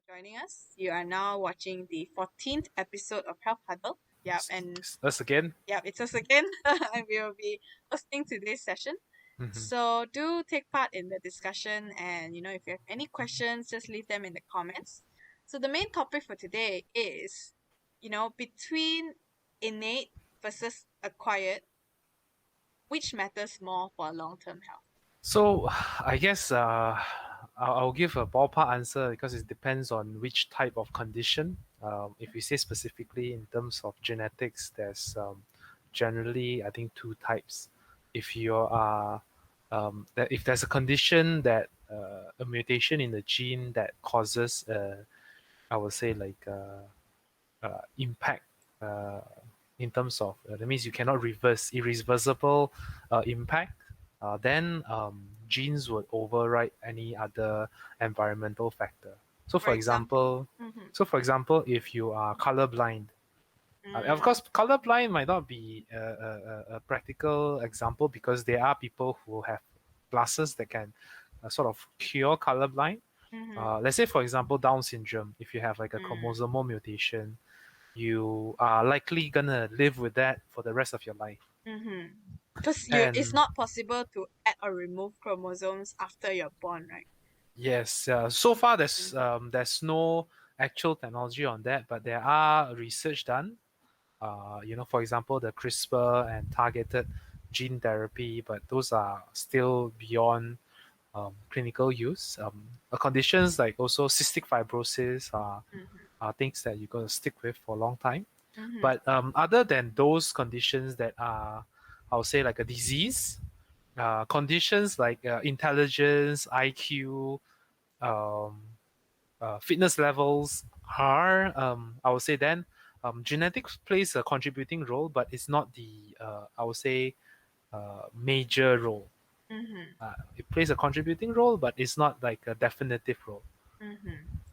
Joining us. You are now watching the 14th episode of Health Huddle. Yep, and It's us again. yep, it's us again. And we will be hosting today's session. So do take part in the discussion, and if you have any questions, just leave them in the comments. So the main topic for today is, between innate versus acquired, which matters more for long-term health? So I guess I'll give a ballpark answer because it depends on which type of condition. If we say specifically in terms of genetics, there's generally I think two types. If you are if there's a condition that a mutation in the gene that causes I would say like impact in terms of that means you cannot reverse irreversible impact, then genes would override any other environmental factor. So For for example, example, if you are colorblind, of mm, course, colorblind might not be a practical example because there are people who have glasses that can sort of cure colorblind. Let's say, for example, Down syndrome. If you have like a chromosomal mutation, you are likely gonna live with that for the rest of your life. because it's And not possible to add or remove chromosomes after you're born, right? yes, so far Mhm. there's no actual technology on that, but there are research done. For example, the CRISPR and targeted gene therapy, but those are still beyond clinical use. Conditions like also cystic fibrosis are things that you're going to stick with for a long time. Mhm. But other than those conditions that are, I would say, like a disease, conditions like intelligence, IQ, um, fitness levels are, I would say, then genetics plays a contributing role, but it's not the, I would say, major role. Mhm. It plays a contributing role, but it's not like a definitive role.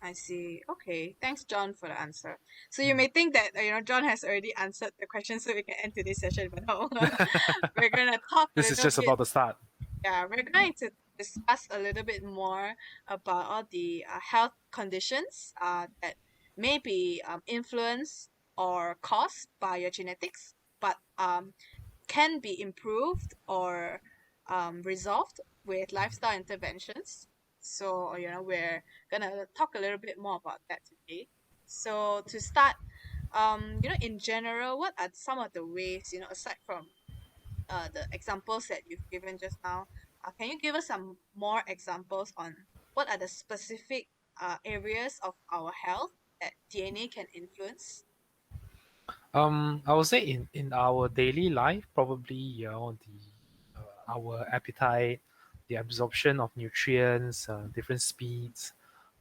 I see. Okay. Thanks, John, for the answer. So you Mm. may think that John has already answered the question, so we can end today's session, but no, we're gonna talk a This is little just bit. about the start. Yeah, we're going to discuss a little bit more about all the health conditions that may be influenced or caused by your genetics, but can be improved or resolved with lifestyle interventions. So, we're gonna talk a little bit more about that today. So, to start, in general, what are some of the ways, aside from the examples that you've given just now, can you give us some more examples on what are the specific areas of our health that DNA can influence? I would say in our daily life, probably the our appetite, the absorption of nutrients, different speeds,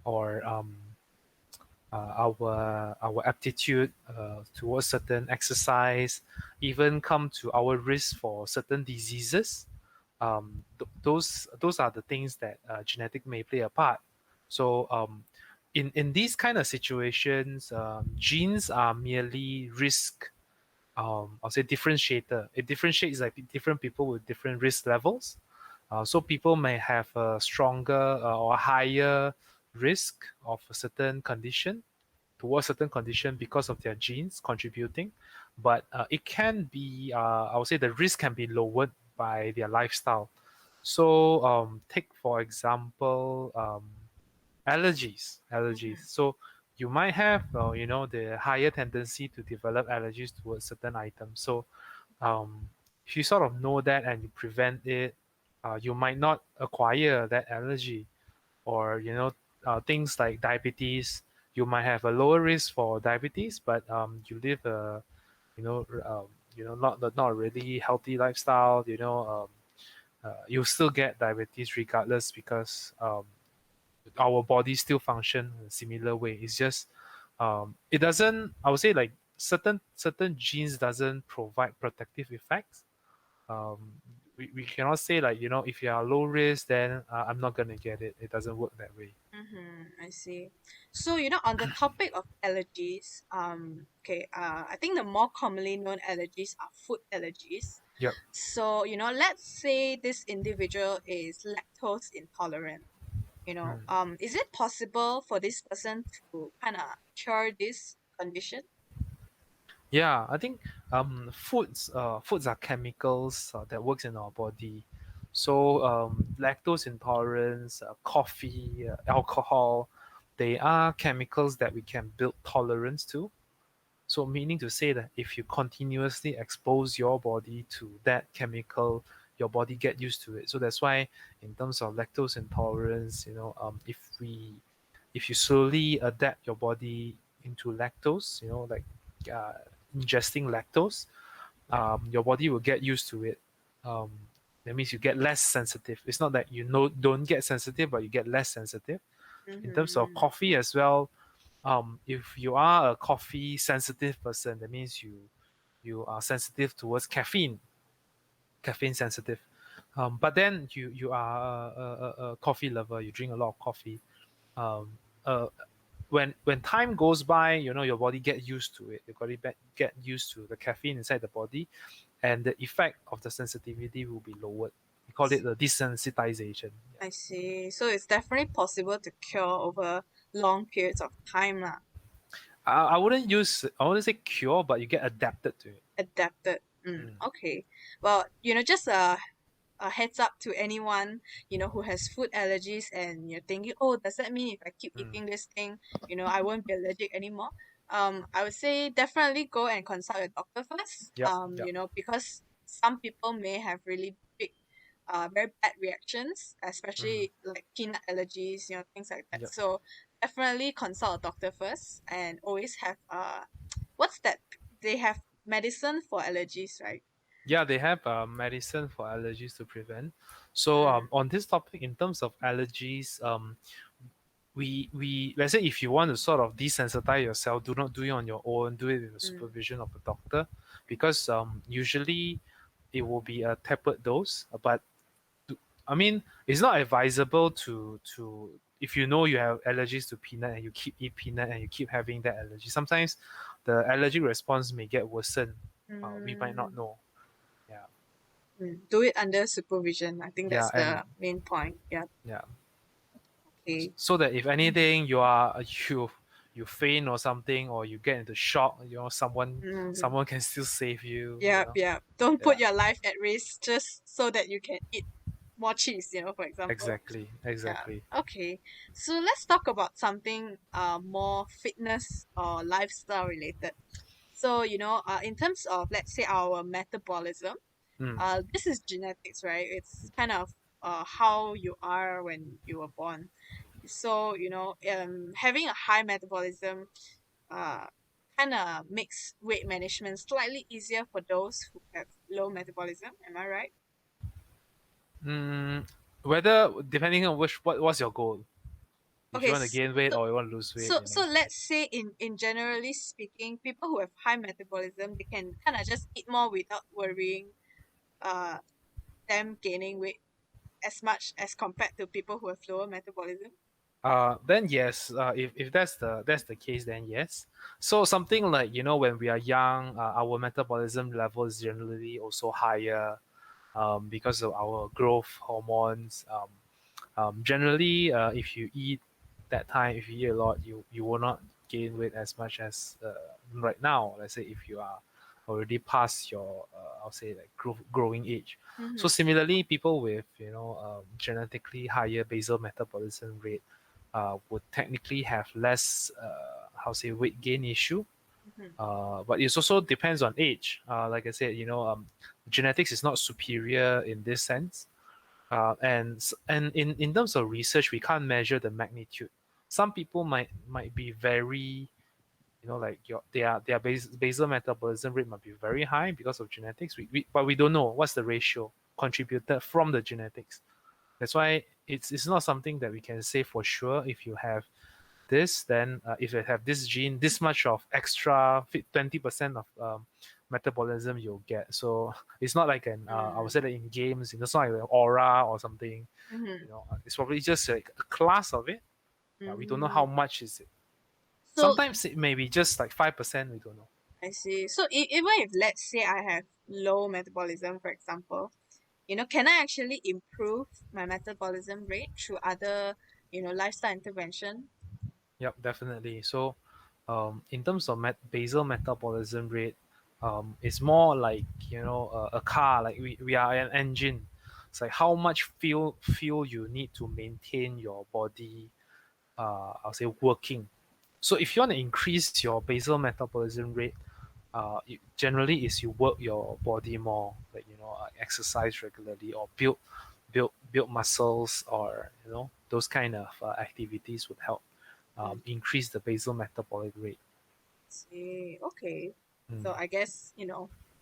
or our aptitude towards certain exercise, even come to our risk for certain diseases. Those are the things that genetic may play a part. So in these kind of situations, genes are merely risk. I'll say differentiator. It differentiates like different people with different risk levels. So people may have a stronger or higher risk of a certain condition towards certain condition because of their genes contributing, but it can be I would say the risk can be lowered by their lifestyle. So take for example allergies. So you might have the higher tendency to develop allergies towards certain items. So if you sort of know that and you prevent it, you might not acquire that allergy. Or things like diabetes, you might have a lower risk for diabetes, but you live a not a really healthy lifestyle. You still get diabetes regardless because our bodies still function in a similar way. It's just it doesn't. I would say like certain genes doesn't provide protective effects. Um, we cannot say like, if you are low risk, then I'm not gonna get it. It doesn't work that way. I see. So, on the topic of allergies, okay, I think the more commonly known allergies are food allergies. Yep. So, let's say this individual is lactose intolerant. Is it possible for this person to kind of cure this condition? Yeah, I think foods are chemicals that works in our body. So lactose intolerance, coffee, alcohol, they are chemicals that we can build tolerance to. So meaning to say that if you continuously expose your body to that chemical, your body get used to it. So that's why in terms of lactose intolerance, if you slowly adapt your body into lactose, like uh, ingesting lactose, your body will get used to it. Um, that means you get less sensitive. It's not that don't get sensitive, but you get less sensitive. In terms of Mm-hmm. coffee as well, if you are a coffee sensitive person, that means you are sensitive towards caffeine sensitive. But then you are a coffee lover. You drink a lot of coffee. Um, uh, when time goes by, your body get used to it. Your body get used to the caffeine inside the body, and the effect of the sensitivity will be lowered. We call it the desensitization. Yeah. I see. So it's definitely possible to cure over long periods of time, lah. I wouldn't say cure, but you get adapted to it. Adapted. Mm, Okay. Well, just a heads up to anyone, who has food allergies and you're thinking, oh, does that mean if I keep mm, eating this thing, I won't be allergic anymore? I would say definitely go and consult your doctor first. yep, yep. Because some people may have really big, very bad reactions, Mm, especially like peanut allergies, things like that. yep. So definitely consult a doctor first and always have what's that? They have medicine for allergies, right? Yeah, they have medicine for allergies to prevent. So Mm, on this topic, in terms of allergies, we let's say if you want to sort of desensitize yourself, do not do it on your own. Do it with the mm, supervision of a doctor, because usually it will be a tapered dose. But I mean, it's not advisable to if you know you have allergies to peanut and you keep eat peanut and you keep having that allergy. Sometimes the allergic response may get worsened. We might not mm, know. Yeah, Do it under supervision. I think yeah, that's and the main point. Yeah. yeah, Okay. so that if anything you faint or something, or you get into shock, someone Mm-hmm. someone can still save you. Yeah, yeah. Don't Yeah, put your life at risk just so that you can eat more cheese, for example. exactly, Yeah. exactly. Okay. So let's talk about something more fitness or lifestyle related. So, in terms of, let's say, our metabolism, Mm. this is genetics, right? It's kind of how you are when you were born. So, having a high metabolism uh, kind of makes weight management slightly easier for those who have low metabolism. Am I right? Mm, whether depending on what's your goal, if you Okay, want to gain weight so or you want to lose weight, let's say in generally speaking, people who have high metabolism, they can kind of just eat more without worrying uh them gaining weight as much as compared to people who have lower metabolism. Then yes, if that's the case, then yes. So something like, when we are young, our metabolism level is generally also higher, because of our growth hormones. Generally, if you eat that time, if you eat a lot, you will not gain weight as much as right now. Let's say if you are already past your, I'll say like growing age. So Mm-hmm. similarly, people with genetically higher basal metabolism rate would technically have less, how say, weight gain issue. Mm-hmm. But it also depends on age. Like I said, genetics is not superior in this sense. And in terms of research, we can't measure the magnitude. Some people might be very, like their basal metabolism rate might be very high because of genetics. But we don't know what's the ratio contributed from the genetics. That's why it's not something that we can say for sure. If you have this, then if you have this gene, this much of extra 20% of metabolism you'll get. So it's not like I would say that in games, it's not like an aura or something. It's probably just like a class of it. Yeah, we don't know how much is it. So Sometimes it may be just like 5%. We don't know. I see. So even if let's say I have low metabolism, for example, can I actually improve my metabolism rate through other, lifestyle intervention? Yep, definitely. So, in terms of basal metabolism rate, it's more like a car. Like we are an engine. It's like how much fuel you need to maintain your body. I'll say working. So if you want to increase your basal metabolism rate, generally is you work your body more, like exercise regularly or build muscles, or those kind of activities would help increase the basal metabolic rate. See, okay. So I guess,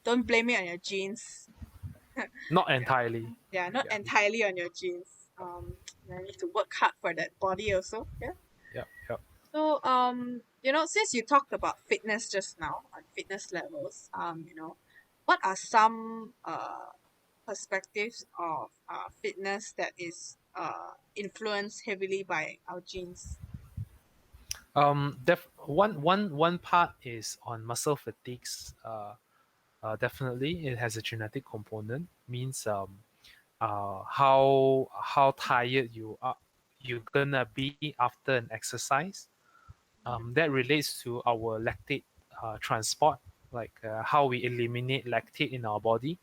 don't blame me on your genes. Not entirely. Yeah, not Yeah. entirely on your genes. You need to work hard for that body also. Yeah. Yep. Yep. So, since you talked about fitness just now, on fitness levels, what are some perspectives of fitness that is influenced heavily by our genes? One part is on muscle fatigues. Definitely, it has a genetic component. Means how tired you're gonna be after an exercise. That relates to our lactate transport, like how we eliminate lactate in our body.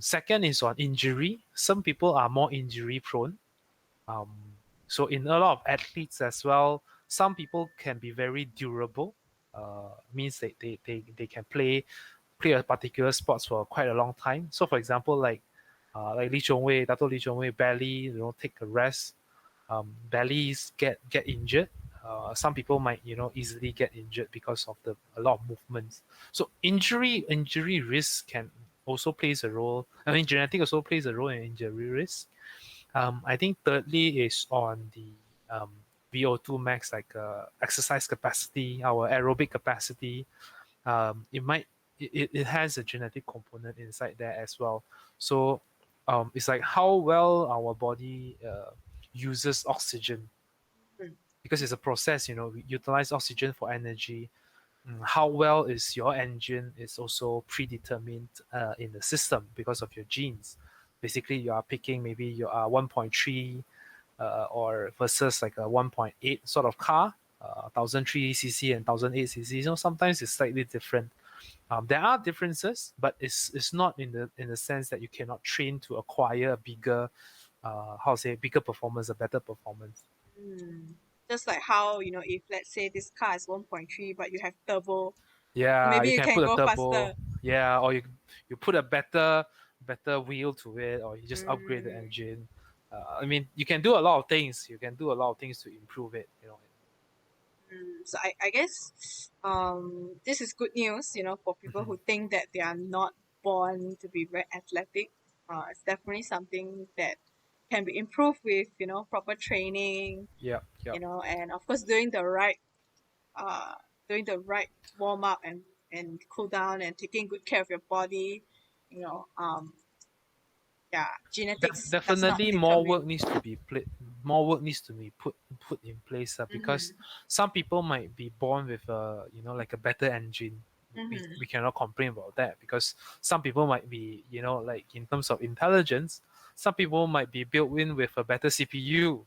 Second is on injury. Some people are more injury prone. Um, so in a lot of athletes as well, some people can be very durable. Means they can play a particular sports for quite a long time. So for example, like Dato' Lee Chong Wei barely take a rest. Barely get injured. Some people might easily get injured because of a lot of movements. So injury risk can also plays a role. I mean, genetic also plays a role in injury risk. I think thirdly is on the VO2 max, like exercise capacity, our aerobic capacity. It has a genetic component inside there as well. So it's like how well our body uses oxygen, Mm. because it's a process. We utilize oxygen for energy. How well is your engine is also predetermined in the system because of your genes. Basically, you are picking maybe your 1.3 or versus like a 1.8 sort of car, 1003cc and 1008cc. Sometimes it's slightly different. There are differences, but it's not in the sense that you cannot train to acquire a bigger, bigger performance, a better performance. Mm. Just like how, if let's say this car is 1.3, but you have turbo, Yeah, maybe you you can can put a go turbo. faster. Yeah, or you put a better wheel to it, or you just upgrade the Mm. engine. I mean, you can do a lot of things. You can do a lot of things to improve it. So I guess this is good news, for people Mhm. who think that they are not born to be very athletic. It's definitely something that can be improved with, proper training, Yep, yep. and of course uh doing the right warm up and cool down and taking good care of your body. You know, yeah, genetics does not Definitely determine. more work needs to be put in place, because Mm-hmm. some people might be born with a like a better engine. Mm-hmm. We cannot complain about that, because some people might be like in terms of intelligence, some people might be built in with a better CPU.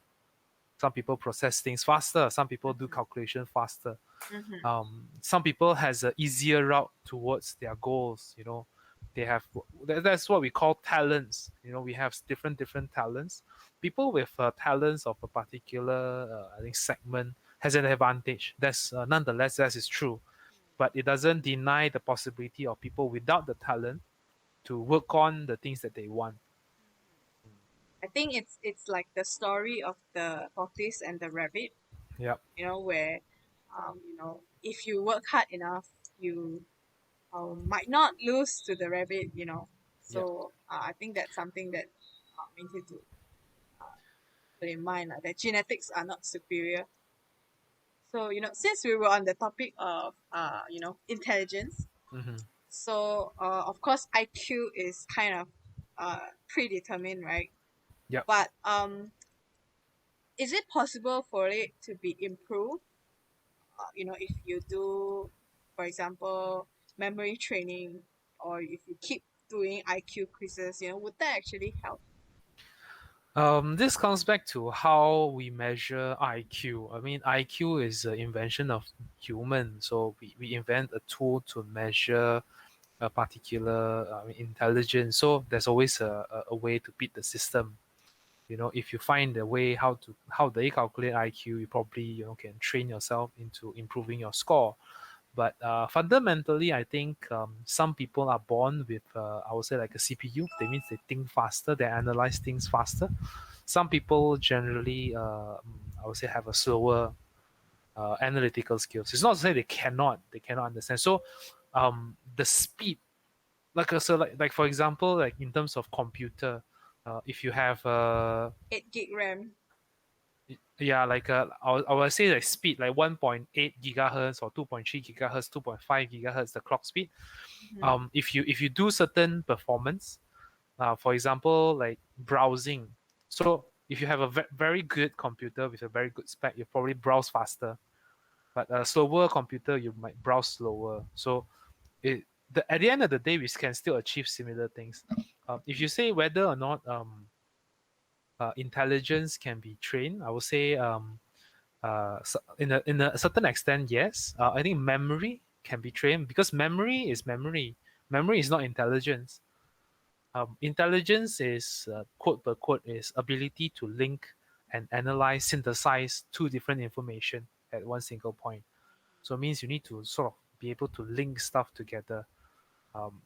Some people process things faster, some people do calculation faster. Mm-hmm. Some people has an easier route towards their goals. They have that's what we call talents. We have different talents. People with talents of a particular I think segment has an advantage. That's nonetheless, that is true, but it doesn't deny the possibility of people without the talent to work on the things that they want. I think it's like the story of the tortoise and the rabbit, Yep. where if you work hard enough, you might not lose to the rabbit, Yep. So I think that's something that we need to put in mind, that genetics are not superior. So since we were on the topic of intelligence, Hmm. So, of course, IQ is kind of predetermined, right? Yeah. But is it possible for it to be improved? If you do, for example, memory training, or if you keep doing IQ quizzes, would that actually help? This comes back to how we measure IQ. I mean, IQ is an invention of human, so we invent a tool to measure a particular intelligence. So there's always a way to beat the system. If you find a way how they calculate IQ, you probably can train yourself into improving your score. But fundamentally, I think some people are born with, I would say, like a CPU. That means they think faster, they analyze things faster. Some people generally, I would say, have a slower analytical skills. It's not to say they cannot understand. So, the speed, like for example, like in terms of computer, if you have 8 gig RAM. yeah, like I would say like speed like 1.8 gigahertz or 2.3 gigahertz, 2.5 gigahertz, the clock speed. Mhm. If you do certain performance, for example, like browsing. So if you have a very good computer with a very good spec, you probably browse faster. But a slower computer, you might browse slower. So at the end of the day, we can still achieve similar things. If you say whether or not intelligence can be trained, I would say in a certain extent, yes. I think memory can be trained because memory is memory. Memory is not intelligence. Intelligence is quote per quote is ability to link and analyze, synthesize two different information at one single point. So it means you need to sort of be able to link stuff together. Um,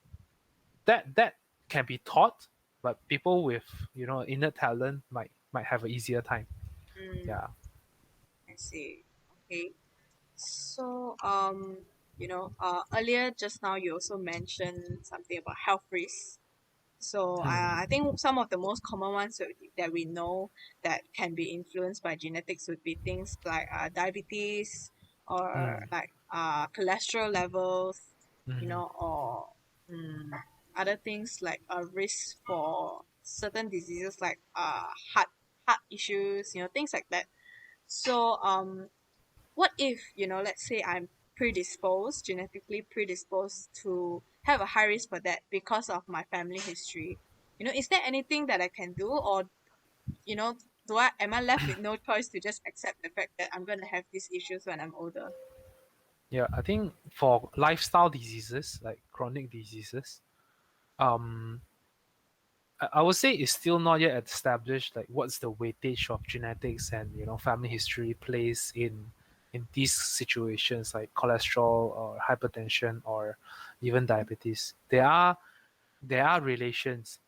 that can be taught, but people with innate talent might have an easier time. Mm, Yeah. I see. Okay. So, earlier just now you also mentioned something about health risks. So, Mm, I think some of the most common ones that we know that can be influenced by genetics would be things like diabetes, or mm, like cholesterol levels, mm, or other things like a risk for certain diseases like heart issues, things like that. So, what if, let's say I'm genetically predisposed to have a high risk for that because of my family history? Is there anything that I can do, or, you know, am I left with no choice to just accept the fact that I'm gonna have these issues when I'm older? yeah, I think for lifestyle diseases like chronic diseases, um, I would say it's still not yet established like what's the weightage of genetics and family history plays in these situations like cholesterol or hypertension or even diabetes. There are relations.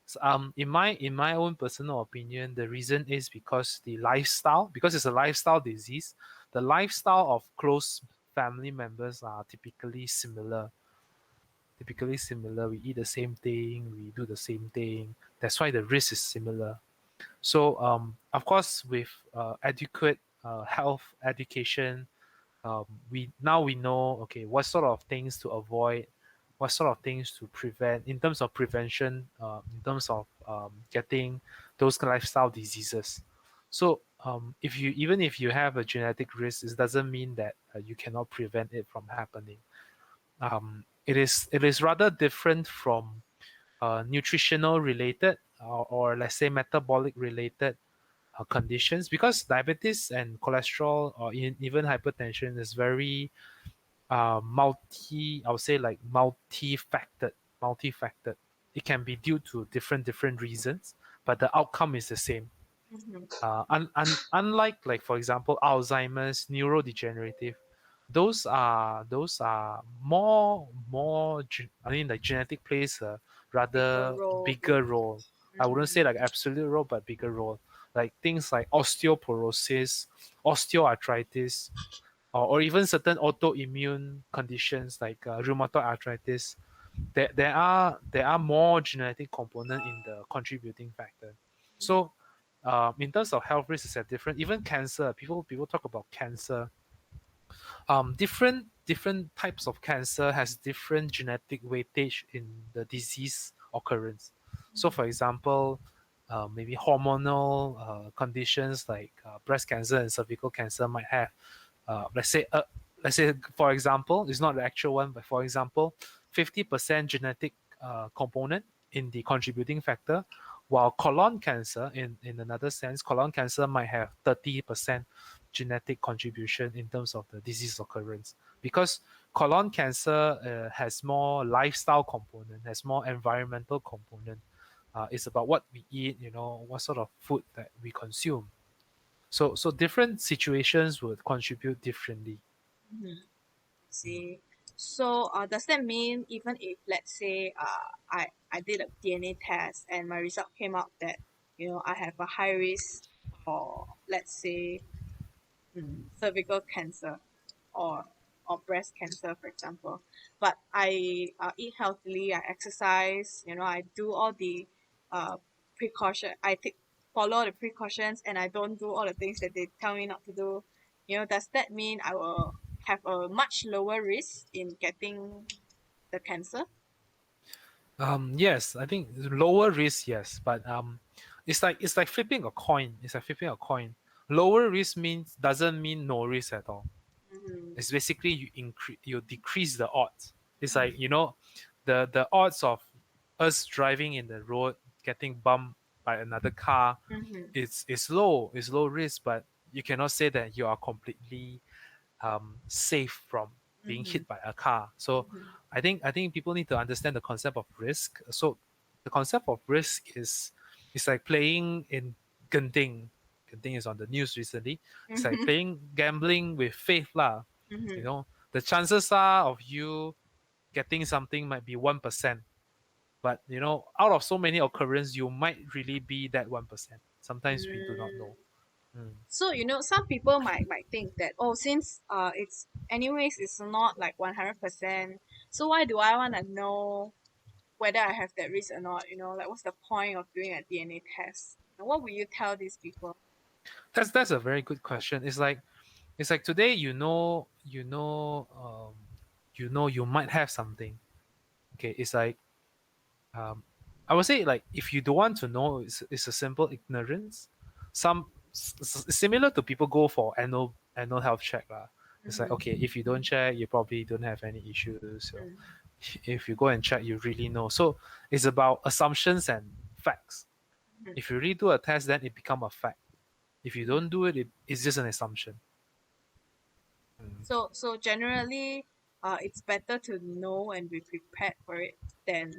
In my own personal opinion, the reason is because because it's a lifestyle disease, the lifestyle of close family members are typically similar. We eat the same thing, we do the same thing. That's why the risk is similar. So, of course, with adequate health education, we know, okay, what sort of things to avoid, what sort of things to prevent in terms of prevention, in terms of getting those lifestyle diseases. So, even if you have a genetic risk, it doesn't mean that you cannot prevent it from happening. It is rather different from nutritional related, or let's say metabolic related conditions, because diabetes and cholesterol or even hypertension is very I would say like multi-factored. It can be due to different reasons, but the outcome is the same. Mm-hmm. Unlike, like, for example, Alzheimer's, neurodegenerative, those are I mean, like, genetic plays a Bigger rather role. bigger role. I wouldn't say Mm-hmm. like absolute role, but bigger role. Like things like osteoporosis, osteoarthritis, or even certain autoimmune conditions like rheumatoid arthritis. There are more genetic component in the contributing factor. So, in terms of health risks, are different. Even cancer, people talk about cancer. different types of cancer has different genetic weightage in the disease occurrence. So, for example, maybe hormonal conditions like breast cancer and cervical cancer might have, let's say for example, it's not the actual one, but for example, 50% genetic component in the contributing factor, while colon cancer, in another sense, colon cancer might have 30% genetic contribution in terms of the disease occurrence, because colon cancer has more lifestyle component, has more environmental component. It's about what we eat, what sort of food that we consume. So different situations would contribute differently. Mhm. See. So does that mean even if, let's say, I did a DNA test and my result came out that I have a high risk for, let's say, cervical cancer or breast cancer, for example, but I eat healthily, I exercise, I do all the uh, I take follow the precautions, and I don't do all the things that they tell me not to do. Does that mean I will have a much lower risk in getting the cancer? Yes, I think lower risk, yes, but it's like flipping a coin. It's like flipping a coin. Lower risk means doesn't mean no risk at all. Mm-hmm. It's basically you decrease the odds. It's Mm-hmm. like the odds of us driving in the road getting bumped by another car. Mm-hmm. It's low. It's low risk, but you cannot say that you are completely safe from being Mm-hmm. hit by a car. So Mm-hmm. I think people need to understand the concept of risk. So the concept of risk is it's like playing in Genting. Genting is on the news recently. It's like Mm-hmm. playing gambling with faith lah. Mm-hmm. The chances are of you getting something might be 1%. But out of so many occurrences, you might really be that 1%. Sometimes we do not know. Mm. So some people might think that, oh, since it's anyways it's not like 100%. So why do I want to know whether I have that risk or not? Like what's the point of doing a DNA test? And what will you tell these people? That's a very good question. It's like today you might have something. Okay, it's like um, I would say, like, if you don't want to know, it's a simple ignorance. Similar to people go for annual health check lah. It's like, Mm-hmm. okay, if you don't check, you probably don't have any issues. So Mm-hmm. if you go and check, you really know. So it's about assumptions and facts. If you really do a test, then it become a fact. If you don't do it, it's just an assumption. Mm. So generally, it's better to know and be prepared for it than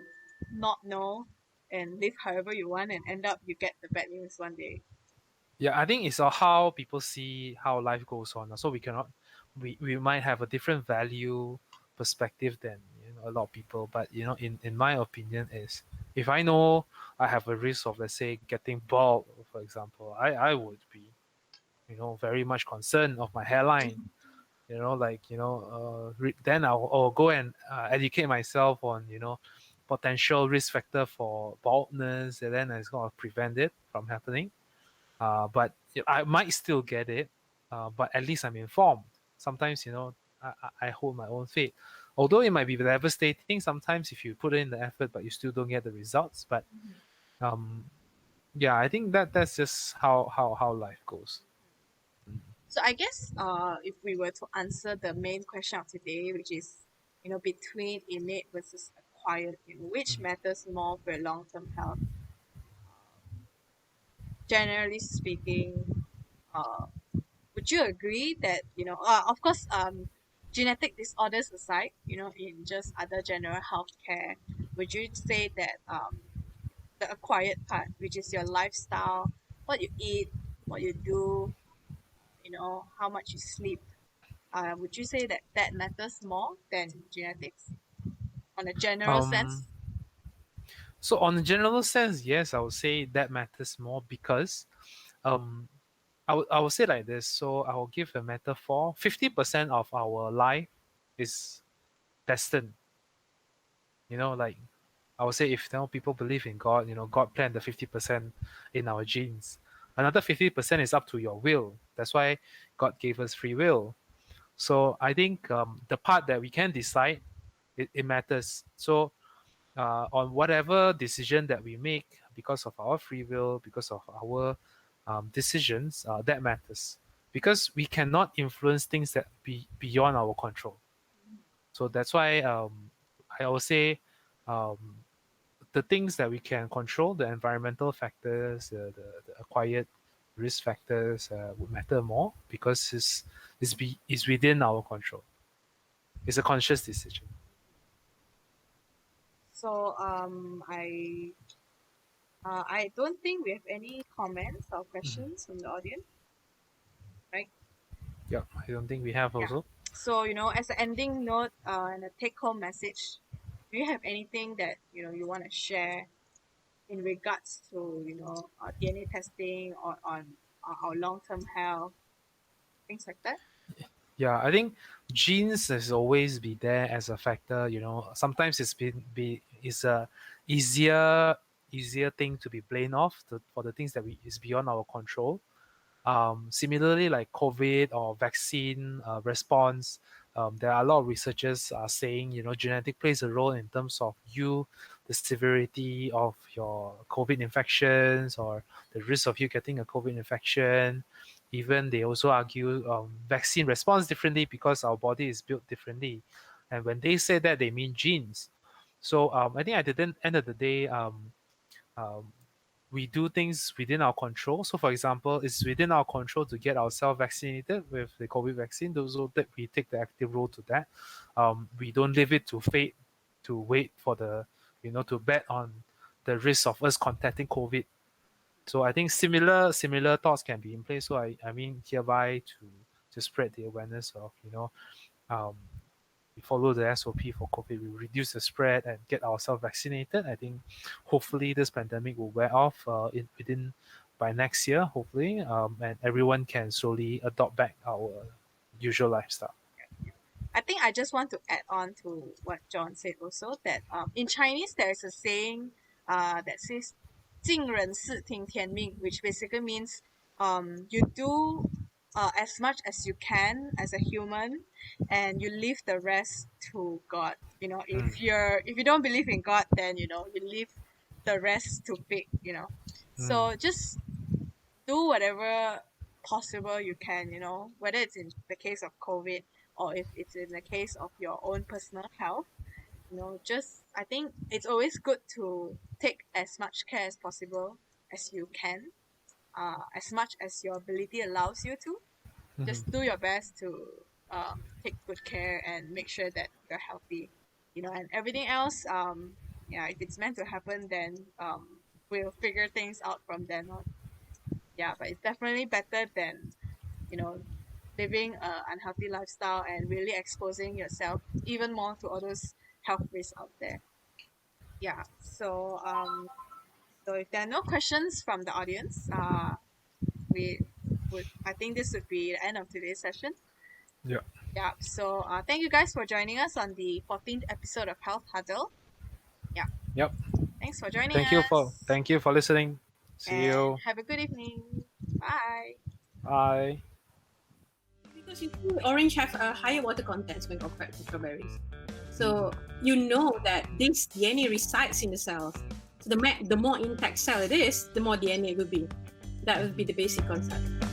not know and live however you want and end up you get the bad news one day. Yeah, I think it's how people see how life goes on. So we might have a different value perspective than a lot of people. But in my opinion, is if I know I have a risk of, let's say, getting bald, for example, I would be very much concerned of my hairline. Then I'll go and educate myself on potential risk factor for baldness, and then it's gonna prevent it from happening. But I might still get it, but at least I'm informed. Sometimes, I hold my own fate. Although it might be devastating sometimes if you put in the effort, but you still don't get the results. But um, yeah, I think that's just how life goes. So I guess if we were to answer the main question of today, which is between innate versus acquired, which Mhm. matters more for long term health? Generally speaking, uh, would you agree that of course, genetic disorders aside, in just other general healthcare, would you say that the acquired part, which is your lifestyle, what you eat, what you do, how much you sleep, would you say that that matters more than genetics on a general Um, sense? so on a general sense, yes, I would say that matters more because um, I would say like this. So I will give a metaphor. 50% of our life is destined. Like I would say, if people believe in God, God planned the 50% in our genes. Another 50% is up to your will. That's why God gave us free will. So I think the part that we can decide, it matters. So on whatever decision that we make, because of our free will, because of our decisions, that matters. Because we cannot influence things that be beyond our control. So that's why I will say um, the things that we can control, the environmental factors, the acquired risk factors would matter more because it's within our control. It's a conscious decision. So I don't think we have any comments or questions from the audience, right? Yeah, I don't think we have Yeah. also. So, as an ending note and a take-home message, do you have anything that you want to share in regards to DNA testing or on our long-term health, things like that? Yeah, I think genes has always be there as a factor. Sometimes it's a easier thing to be blamed off for the things that is beyond our control. Similarly, like COVID or vaccine response, there are a lot of researchers are saying, genetic plays a role in terms of the severity of your COVID infections or the risk of you getting a COVID infection. Even they also argue vaccine responds differently because our body is built differently. And when they say that, they mean genes. So I think at the end of the day, um, we do things within our control. So, for example, it's within our control to get ourselves vaccinated with the COVID vaccine. Those that we take the active role to that. We don't leave it to fate to wait for to bet on the risk of us contacting COVID. So I think similar thoughts can be in place. So I mean hereby to spread the awareness of um, we follow the SOP for COVID, we reduce the spread and get ourselves vaccinated. I think hopefully this pandemic will wear off within by next year, hopefully, and everyone can slowly adopt back our usual lifestyle. I think I just want to add on to what John said also that in Chinese there is a saying that says 尽人事听天命, which basically means you do as much as you can as a human and you leave the rest to God. If you don't believe in God, then you leave the rest to fate. So just do whatever possible you can, whether it's in the case of COVID or if it's in the case of your own personal health. Just I think it's always good to take as much care as possible as you can, as much as your ability allows you to. Just do your best to take good care and make sure that you're healthy, and everything else, yeah, if it's meant to happen, then we'll figure things out from then on. Yeah, but it's definitely better than you know living an unhealthy lifestyle and really exposing yourself even more to all those health risks out there. Yeah. So if there are no questions from the audience, we would I think this would be the end of today's session. Yeah. Yeah. So thank you guys for joining us on the 14th episode of Health Huddle. Yeah. Yep. Thanks for joining Thank us. you for listening. See And you. have a good evening. Bye. Bye. Because you see, orange have a higher water content when compared to strawberries. So you know that this DNA resides in the cells. So the more intact cell it is, the more DNA it will be. That would be the basic concept.